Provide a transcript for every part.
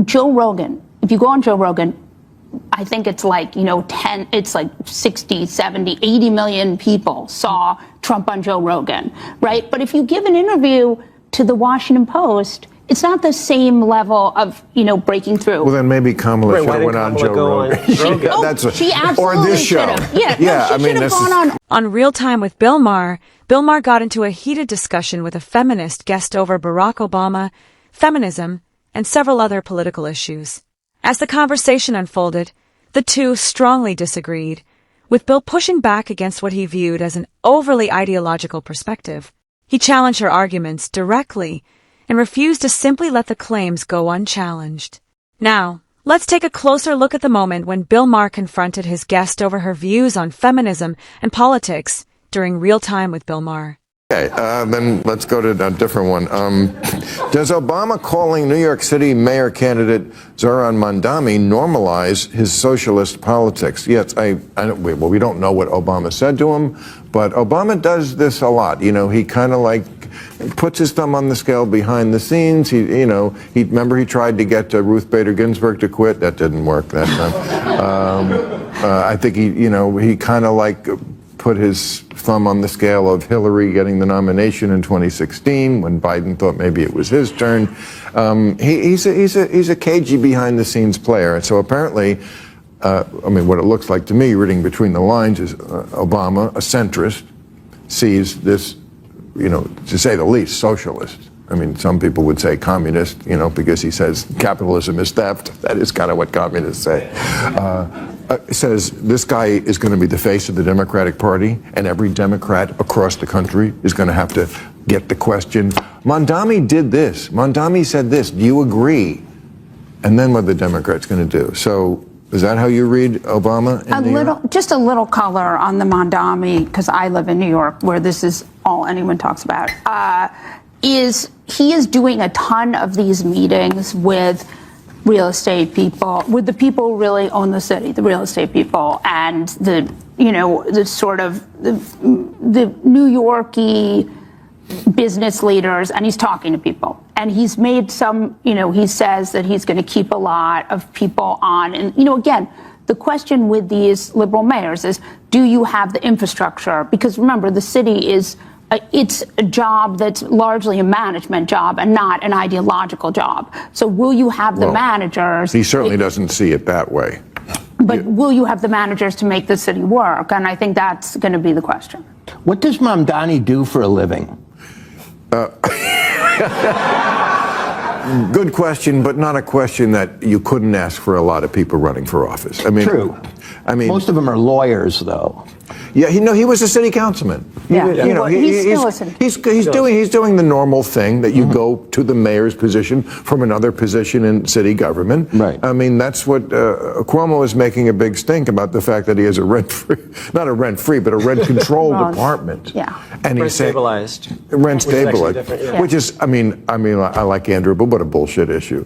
Joe Rogan, if you go on Joe Rogan, I think it's like, 60, 70, 80 million people saw Trump on Joe Rogan, right? But if you give an interview to the Washington Post, it's not the same level of, breaking through. Well, then maybe Kamala should have went on Joe Rogan. She absolutely or this show. Should have. Yeah, she should have gone on. On Real Time with Bill Maher got into a heated discussion with a feminist guest over Barack Obama, feminism, and several other political issues. As the conversation unfolded, the two strongly disagreed, with Bill pushing back against what he viewed as an overly ideological perspective. He challenged her arguments directly and refused to simply let the claims go unchallenged. Now, let's take a closer look at the moment when Bill Maher confronted his guest over her views on feminism and politics during Real Time with Bill Maher. Okay, then let's go to a different one. Does Obama calling New York City mayor candidate Zohran Mamdani normalize his socialist politics? Yes, we don't know what Obama said to him, but Obama does this a lot. He kind of puts his thumb on the scale behind the scenes. Remember he tried to get Ruth Bader Ginsburg to quit. That didn't work that time. I think he kind of put his thumb on the scale of Hillary getting the nomination in 2016 when Biden thought maybe it was his turn. He's a cagey behind-the-scenes player, and so apparently, what it looks like to me, reading between the lines, is Obama, a centrist, sees this, to say the least, socialist. Some people would say communist, because he says capitalism is theft. That is kind of what communists say. Says this guy is going to be the face of the Democratic Party, and every Democrat across the country is going to have to get the question, Mamdani did this, Mamdani said this, do you agree? And then what are the Democrats going to do? So is that how you read Obama in New York? Just a little color on the Mamdani, because I live in New York, where this is all anyone talks about, is he is doing a ton of these meetings with real estate people, with the people who really own the city, the real estate people, and the New Yorkie business leaders, and he's talking to people. And he's made some, he says that he's going to keep a lot of people on. And, again, the question with these liberal mayors is, do you have the infrastructure? Because remember, the city is it's a job that's largely a management job and not an ideological job. So will you have the managers? He certainly doesn't see it that way. But will you have the managers to make the city work? And I think that's going to be the question. What does Mamdani do for a living? Good question, but not a question that you couldn't ask for a lot of people running for office. True. Most of them are lawyers, though. Yeah, he was a city councilman. He's doing the normal thing that you go to the mayor's position from another position in city government. Right. That's what Cuomo is making a big stink about, the fact that he has a not a rent-free, but a rent-controlled apartment. Yeah. And rent stabilized. Rent stabilized, yeah. which is, I like Andrew, but what a bullshit issue.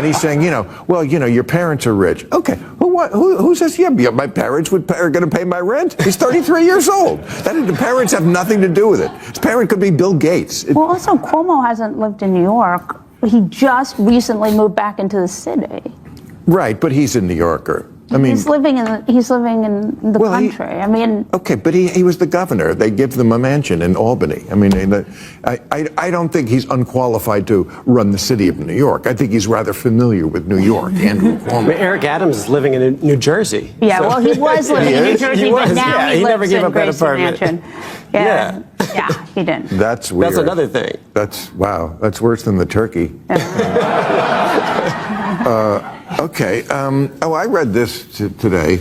He's saying, your parents are rich. Okay, who says, my parents are going to pay my rent? He's 33 years old. The parents have nothing to do with it. His parent could be Bill Gates. Well, also, Cuomo hasn't lived in New York. He just recently moved back into the city. Right, but he's a New Yorker. He's living in the country. Okay, but he was the governor. They give them a mansion in Albany. I don't think he's unqualified to run the city of New York. I think he's rather familiar with New York. Andrew Cuomo. Eric Adams is living in New Jersey. Yeah, so. Well, he was living in New Jersey, but now he never lives gave in up that Gracie apartment. Mansion. Yeah, he didn't. That's weird. That's another thing. Wow. That's worse than the turkey. Okay. I read this today.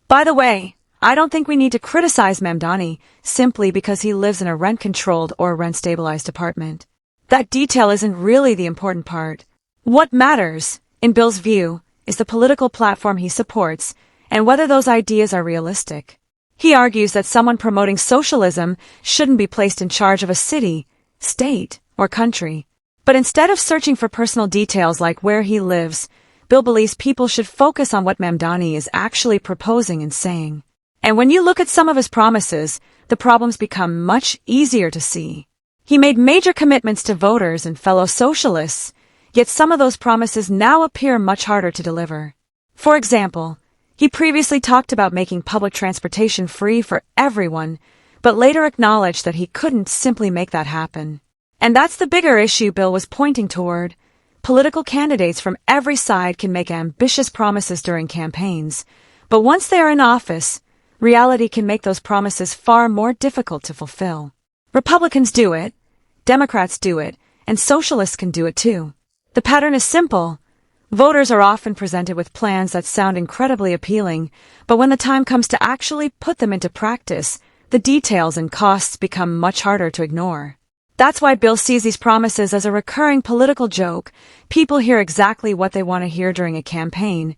By the way, I don't think we need to criticize Mamdani simply because he lives in a rent-controlled or rent-stabilized apartment. That detail isn't really the important part. What matters, in Bill's view, is the political platform he supports and whether those ideas are realistic. He argues that someone promoting socialism shouldn't be placed in charge of a city, state, or country. But instead of searching for personal details like where he lives, Bill believes people should focus on what Mamdani is actually proposing and saying. And when you look at some of his promises, the problems become much easier to see. He made major commitments to voters and fellow socialists, Yet some of those promises now appear much harder to deliver. For example, he previously talked about making public transportation free for everyone, but later acknowledged that he couldn't simply make that happen. And that's the bigger issue Bill was pointing toward. Political candidates from every side can make ambitious promises during campaigns, but once they are in office, reality can make those promises far more difficult to fulfill. Republicans do it, Democrats do it, and socialists can do it too. The pattern is simple. Voters are often presented with plans that sound incredibly appealing, but when the time comes to actually put them into practice, the details and costs become much harder to ignore. That's why Bill sees these promises as a recurring political joke. People hear exactly what they want to hear during a campaign,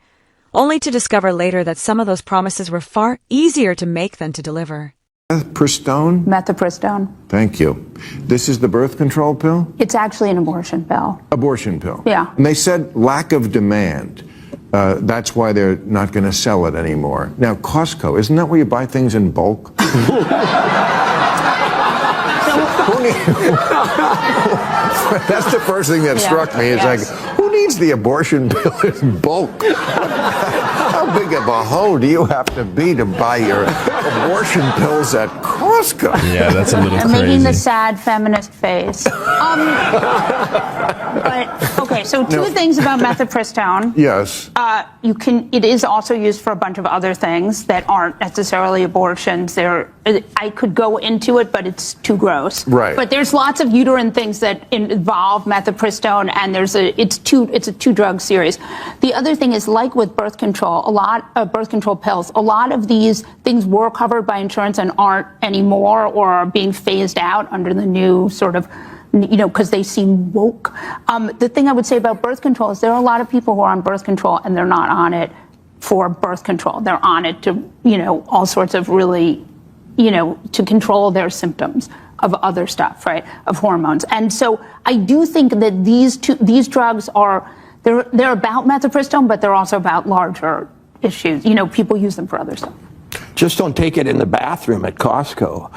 only to discover later that some of those promises were far easier to make than to deliver. Mifepristone? Mifepristone. Thank you. This is the birth control pill? It's actually an abortion pill. Abortion pill. Yeah. And they said lack of demand. That's why they're not going to sell it anymore. Now, Costco, isn't that where you buy things in bulk? That's the first thing that struck me. It's like, who needs the abortion pill in bulk? How big of a hoe do you have to be to buy your abortion pills at Costco? Yeah, that's a little I'm crazy. making the sad feminist face. But okay, so two things about mifepristone. Yes. It is also used for a bunch of other things that aren't necessarily abortions. I could go into it, but it's too gross. Right. But there's lots of uterine things that involve mifepristone, and it's a two-drug series. The other thing is, like with birth control, a lot of birth control pills, a lot of these things were covered by insurance and aren't anymore, or are being phased out under the new sort of, because they seem woke. The thing I would say about birth control is there are a lot of people who are on birth control and they're not on it for birth control. They're on it to, all sorts of really, to control their symptoms of other stuff, right, of hormones. And so I do think that these drugs they're about mifepristone, but they're also about larger issues. People use them for other stuff. Just don't take it in the bathroom at Costco.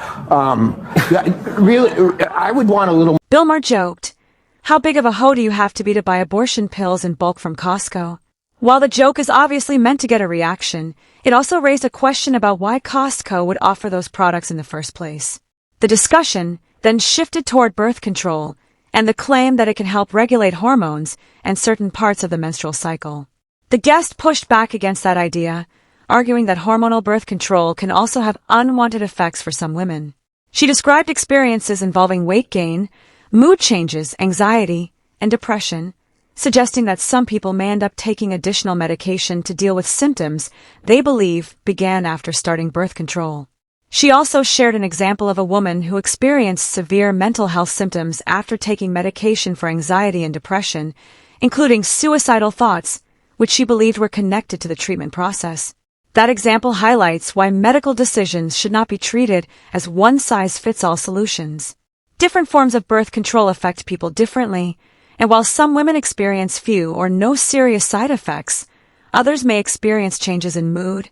Really, I would want a little. Bill Maher joked, "How big of a hoe do you have to be to buy abortion pills in bulk from Costco?" While the joke is obviously meant to get a reaction, it also raised a question about why Costco would offer those products in the first place. The discussion then shifted toward birth control and the claim that it can help regulate hormones and certain parts of the menstrual cycle. The guest pushed back against that idea, arguing that hormonal birth control can also have unwanted effects for some women. She described experiences involving weight gain, mood changes, anxiety, and depression, suggesting that some people may end up taking additional medication to deal with symptoms they believe began after starting birth control. She also shared an example of a woman who experienced severe mental health symptoms after taking medication for anxiety and depression, including suicidal thoughts, which she believed were connected to the treatment process. That example highlights why medical decisions should not be treated as one-size-fits-all solutions. Different forms of birth control affect people differently, and while some women experience few or no serious side effects, others may experience changes in mood,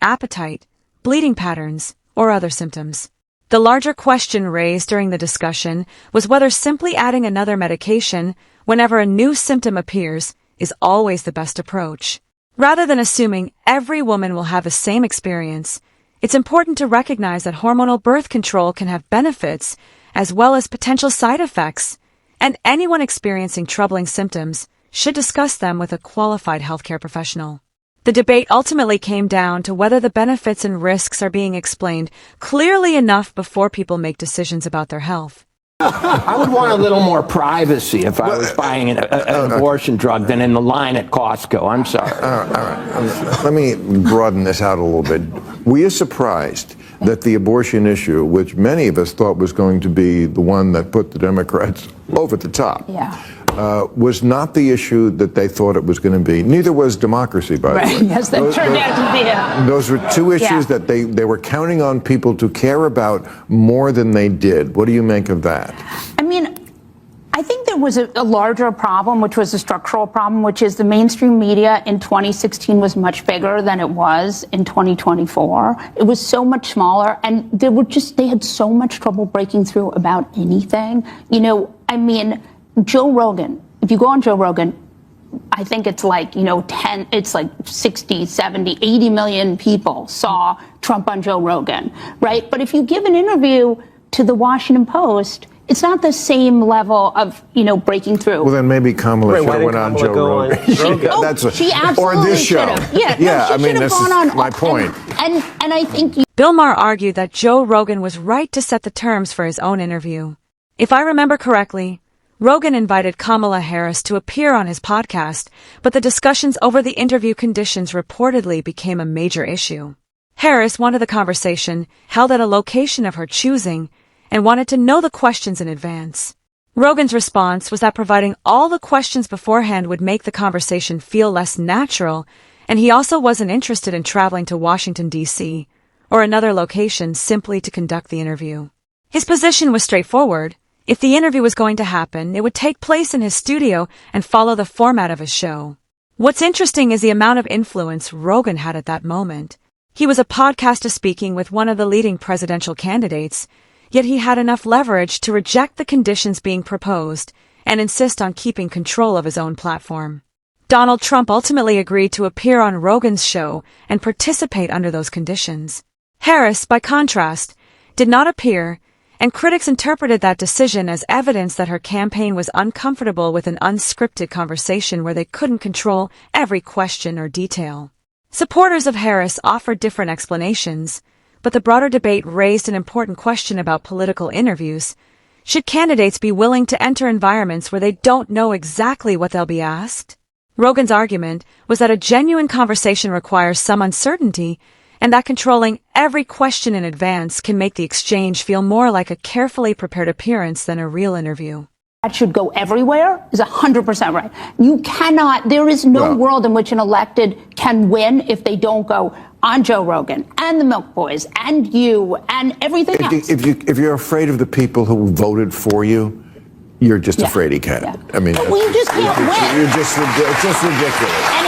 appetite, bleeding patterns, or other symptoms. The larger question raised during the discussion was whether simply adding another medication whenever a new symptom appears is always the best approach. Rather than assuming every woman will have the same experience, it's important to recognize that hormonal birth control can have benefits as well as potential side effects, and anyone experiencing troubling symptoms should discuss them with a qualified healthcare professional. The debate ultimately came down to whether the benefits and risks are being explained clearly enough before people make decisions about their health. I would want a little more privacy if I was buying an abortion drug than in the line at Costco. I'm sorry. All right. Let me broaden this out a little bit. Were you surprised that the abortion issue, which many of us thought was going to be the one that put the Democrats over the top, was not the issue that they thought it was going to be? Neither was democracy, by the way. Yes, that turned out to be it. Those were two issues that they were counting on people to care about more than they did. What do you make of that? I mean, I think there was a larger problem, which was a structural problem, which is the mainstream media in 2016 was much bigger than it was in 2024. It was so much smaller, and they had so much trouble breaking through about anything. I mean, Joe Rogan if you go on Joe Rogan, I think it's like, it's like 60, 70, 80 million people saw Trump on Joe Rogan, right? But if you give an interview to the Washington Post, it's not the same level of, breaking through. Well, then maybe Kamala should have went on Joe Rogan. She absolutely or this show. should have. Yeah, I mean, this is gone on, my point. And I think Bill Maher argued that Joe Rogan was right to set the terms for his own interview. If I remember correctly, Rogan invited Kamala Harris to appear on his podcast, but the discussions over the interview conditions reportedly became a major issue. Harris wanted the conversation held at a location of her choosing and wanted to know the questions in advance. Rogan's response was that providing all the questions beforehand would make the conversation feel less natural, and he also wasn't interested in traveling to Washington, D.C., or another location simply to conduct the interview. His position was straightforward. If the interview was going to happen, it would take place in his studio and follow the format of his show. What's interesting is the amount of influence Rogan had at that moment. He was a podcaster speaking with one of the leading presidential candidates, yet he had enough leverage to reject the conditions being proposed and insist on keeping control of his own platform. Donald Trump ultimately agreed to appear on Rogan's show and participate under those conditions. Harris, by contrast, did not appear, and critics interpreted that decision as evidence that her campaign was uncomfortable with an unscripted conversation where they couldn't control every question or detail. Supporters of Harris offered different explanations, but the broader debate raised an important question about political interviews. Should candidates be willing to enter environments where they don't know exactly what they'll be asked? Rogan's argument was that a genuine conversation requires some uncertainty, and that controlling every question in advance can make the exchange feel more like a carefully prepared appearance than a real interview. That should go everywhere is 100% right. You cannot, there is no world in which an elected can win if they don't go on Joe Rogan and the Milk Boys and you and everything else. If you're afraid of the people who voted for you, you're just a fraidy cat. Yeah. I mean, well, you just can't win. It's just ridiculous. And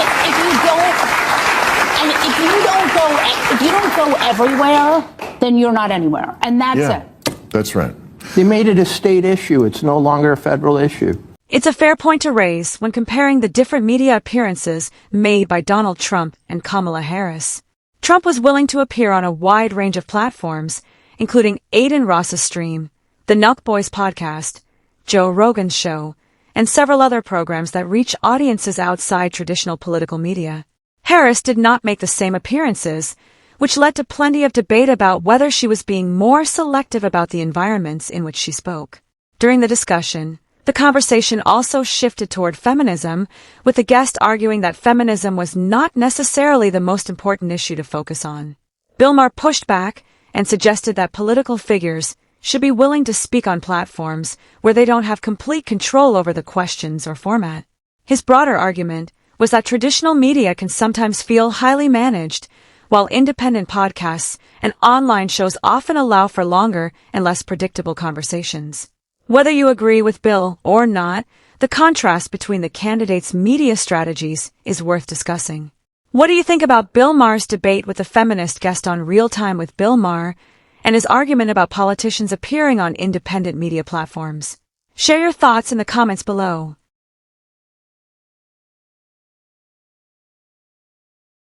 if you don't go everywhere, then you're not anywhere. And that's it. That's right. They made it a state issue. It's no longer a federal issue. It's a fair point to raise when comparing the different media appearances made by Donald Trump and Kamala Harris. Trump was willing to appear on a wide range of platforms, including Aiden Ross's stream, the Nelk Boys podcast, Joe Rogan's show, and several other programs that reach audiences outside traditional political media. Harris did not make the same appearances, which led to plenty of debate about whether she was being more selective about the environments in which she spoke. During the discussion, the conversation also shifted toward feminism, with the guest arguing that feminism was not necessarily the most important issue to focus on. Bill Maher pushed back and suggested that political figures should be willing to speak on platforms where they don't have complete control over the questions or format. His broader argument was that traditional media can sometimes feel highly managed, while independent podcasts and online shows often allow for longer and less predictable conversations. Whether you agree with Bill or not, the contrast between the candidates' media strategies is worth discussing. What do you think about Bill Maher's debate with the Feminist guest on Real Time with Bill Maher and his argument about politicians appearing on independent media platforms? Share your thoughts in the comments below.